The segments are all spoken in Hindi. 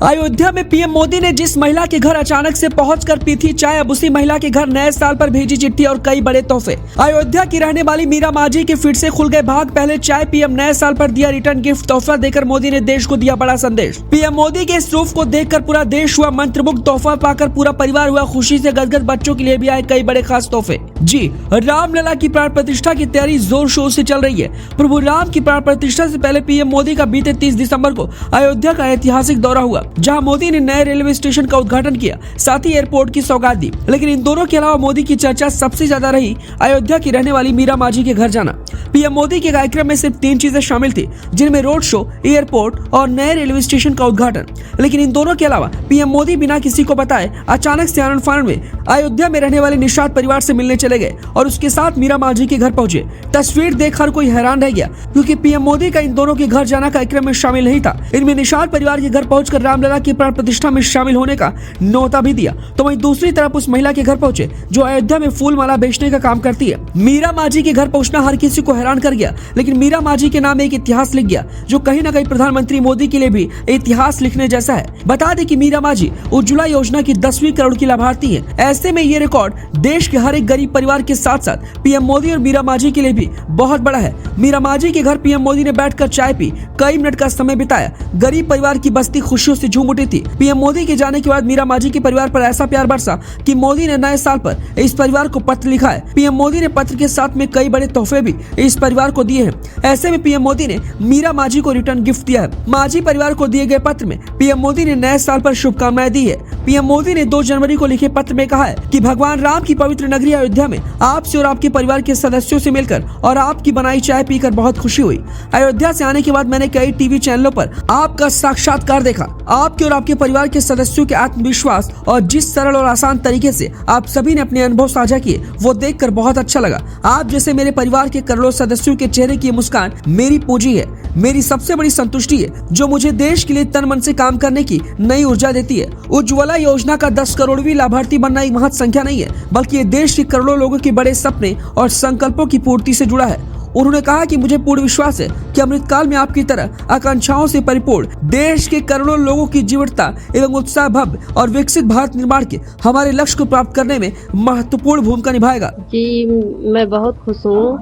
अयोध्या में पीएम मोदी ने जिस महिला के घर अचानक से पहुंचकर पी थी चाय, अब उसी महिला के घर नए साल पर भेजी चिट्ठी और कई बड़े तोहफे। अयोध्या की रहने वाली मीरा माझी के फिर से खुल गए भाग। पहले चाय, पीएम नए साल पर दिया रिटर्न गिफ्ट। तोहफा देकर मोदी ने देश को दिया बड़ा संदेश। पीएम मोदी के इस रूप को देखकर पूरा देश हुआ मंत्रमुग्ध। तोहफा पाकर पूरा परिवार हुआ खुशी से गदगद। बच्चों के लिए भी आए कई बड़े खास तोहफे। जी, रामलला की प्राण प्रतिष्ठा की तैयारी जोर शोर से चल रही है। प्रभु राम की प्राण प्रतिष्ठा से पहले पीएम मोदी का बीते 30 दिसंबर को अयोध्या का ऐतिहासिक दौरा हुआ, जहां मोदी ने नए रेलवे स्टेशन का उद्घाटन किया, साथ ही एयरपोर्ट की सौगात दी। लेकिन इन दोनों के अलावा मोदी की चर्चा सबसे ज्यादा रही अयोध्या की रहने वाली मीरा माझी के घर जाना। पीएम मोदी के कार्यक्रम में सिर्फ 3 चीजें शामिल थी, जिनमें रोड शो, एयरपोर्ट और नए रेलवे स्टेशन का उद्घाटन। लेकिन इन दोनों के अलावा पीएम मोदी बिना किसी को बताए अचानक से आनंद फानन में अयोध्या में रहने वाले निषाद परिवार से मिलने चले गए और उसके साथ मीरा माझी के घर पहुंचे। तस्वीर देख हर कोई हैरान रह गया, क्योंकि पीएम मोदी का इन दोनों के घर जाना कार्यक्रम में शामिल नहीं था। इनमें निषाद परिवार के घर पहुंचकर रामलला की प्राण प्रतिष्ठा में शामिल होने का न्योता भी दिया, तो वहीं दूसरी तरफ उस महिला के घर पहुंचे जो अयोध्या में फूल माला बेचने का काम करती है। मीरा माझी के घर पहुंचना हर किसी को हैरान कर गया, लेकिन मीरा माझी के नाम एक इतिहास लिख गया, जो कहीं न कहीं प्रधानमंत्री मोदी के लिए भी इतिहास लिखने जैसा है। बता दें कि मीरा माझी उज्ज्वला योजना की 10वीं करोड़ की लाभार्थी है। ऐसे में ये रिकॉर्ड देश के हर एक गरीब परिवार के साथ साथ पीएम मोदी और मीरा माझी के लिए भी बहुत बड़ा है। मीरा माझी के घर पीएम मोदी ने बैठकर चाय पी, कई मिनट का समय बिताया। गरीब परिवार की बस्ती खुशियों से झूम उठी थी। पीएम मोदी के जाने के बाद मीरा माझी के परिवार पर ऐसा प्यार बरसा कि मोदी ने नए साल पर इस परिवार को पत्र लिखा है। पीएम मोदी ने पत्र के साथ में कई बड़े तोहफे भी इस परिवार को दिए हैं। ऐसे में पीएम मोदी ने मीरा माझी को रिटर्न गिफ्ट दिया है। माझी परिवार को दिए गए पत्र में पीएम मोदी ने नए साल पर शुभकामनाएं दी है। पीएम मोदी ने 2 जनवरी को लिखे पत्र में कहा है कि भगवान राम की पवित्र नगरी अयोध्या में आपसे और आपके परिवार के सदस्यों से मिलकर और आपकी बनाई चाय पीकर बहुत खुशी हुई। अयोध्या से आने के बाद मैंने कई टीवी चैनलों पर आपका साक्षात्कार देखा। आपके और आपके परिवार के सदस्यों के आत्मविश्वास और जिस सरल और आसान तरीके से आप सभी ने अपने अनुभव साझा किए, वो देखकर बहुत अच्छा लगा। आप जैसे मेरे परिवार के करोड़ों सदस्यों के चेहरे की मुस्कान मेरी पूंजी है, मेरी सबसे बड़ी संतुष्टि है, जो मुझे देश के लिए तन मन से काम करने की नई ऊर्जा देती है। उज्ज्वला योजना का 10 करोड़वीं लाभार्थी बनना एक महत्व संख्या नहीं है, बल्कि ये देश के करोड़ों लोगों के बड़े सपने और संकल्पों की पूर्ति से जुड़ा है। उन्होंने कहा कि मुझे पूर्ण विश्वास है कि अमृतकाल में आपकी तरह आकांक्षाओं से परिपूर्ण देश के करोड़ों लोगों की जीवटता एवं उत्साह भव्य और विकसित भारत निर्माण के हमारे लक्ष्य को प्राप्त करने में महत्वपूर्ण भूमिका निभाएगा। जी, मैं बहुत खुश हूँ।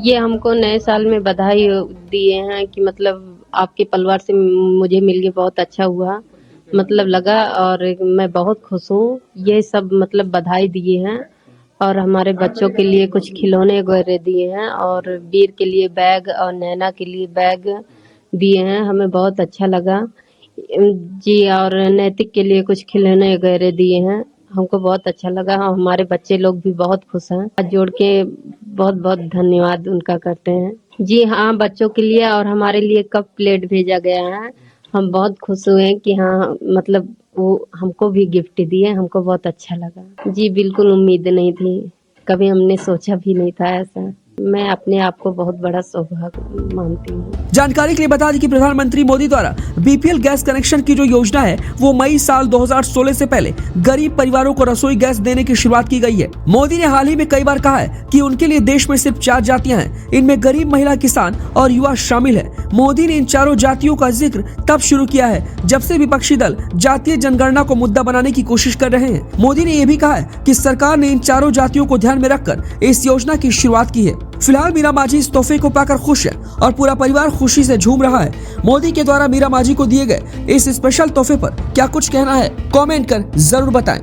ये हमको नए साल में बधाई दिए हैं कि मतलब आपके परिवार से मुझे मिलके बहुत अच्छा हुआ, मतलब लगा, और मैं बहुत खुश हूँ। ये सब मतलब बधाई दिए हैं और हमारे बच्चों के लिए कुछ खिलौने वगैरह दिए हैं और वीर के लिए बैग और नैना के लिए बैग दिए हैं। हमें बहुत अच्छा लगा जी। और नैतिक के लिए कुछ खिलौने वगैरह दिए हैं। हमको बहुत अच्छा लगा। हमारे बच्चे लोग भी बहुत खुश हैं। हाथ जोड़ के बहुत बहुत धन्यवाद उनका करते हैं। जी हाँ, बच्चों के लिए और हमारे लिए कप प्लेट भेजा गया है। हम बहुत खुश हुए कि हाँ, मतलब वो हमको भी गिफ्ट दिए। हमको बहुत अच्छा लगा जी। बिल्कुल उम्मीद नहीं थी, कभी हमने सोचा भी नहीं था ऐसा। मैं अपने आप को बहुत बड़ा सौभाग्य मानती हूँ। जानकारी के लिए बता दें कि प्रधानमंत्री मोदी द्वारा बीपीएल गैस कनेक्शन की जो योजना है, वो मई साल 2016 से पहले गरीब परिवारों को रसोई गैस देने की शुरुआत की गई है। मोदी ने हाल ही में कई बार कहा है कि उनके लिए देश में सिर्फ 4 जातियां हैं, इनमें गरीब, महिला, किसान और युवा शामिल है। मोदी ने इन 4 जातियों का जिक्र तब शुरू किया है जब से विपक्षी दल जातीय जनगणना को मुद्दा बनाने की कोशिश कर रहे हैं। मोदी ने यह भी कहा है कि सरकार ने इन 4 जातियों को ध्यान में रखकर इस योजना की शुरुआत की है। फिलहाल मीरा माझी इस तोहफे को पाकर खुश है और पूरा परिवार खुशी से झूम रहा है। मोदी के द्वारा मीरा माझी को दिए गए इस स्पेशल तोहफे पर क्या कुछ कहना है, कमेंट कर जरूर बताएं।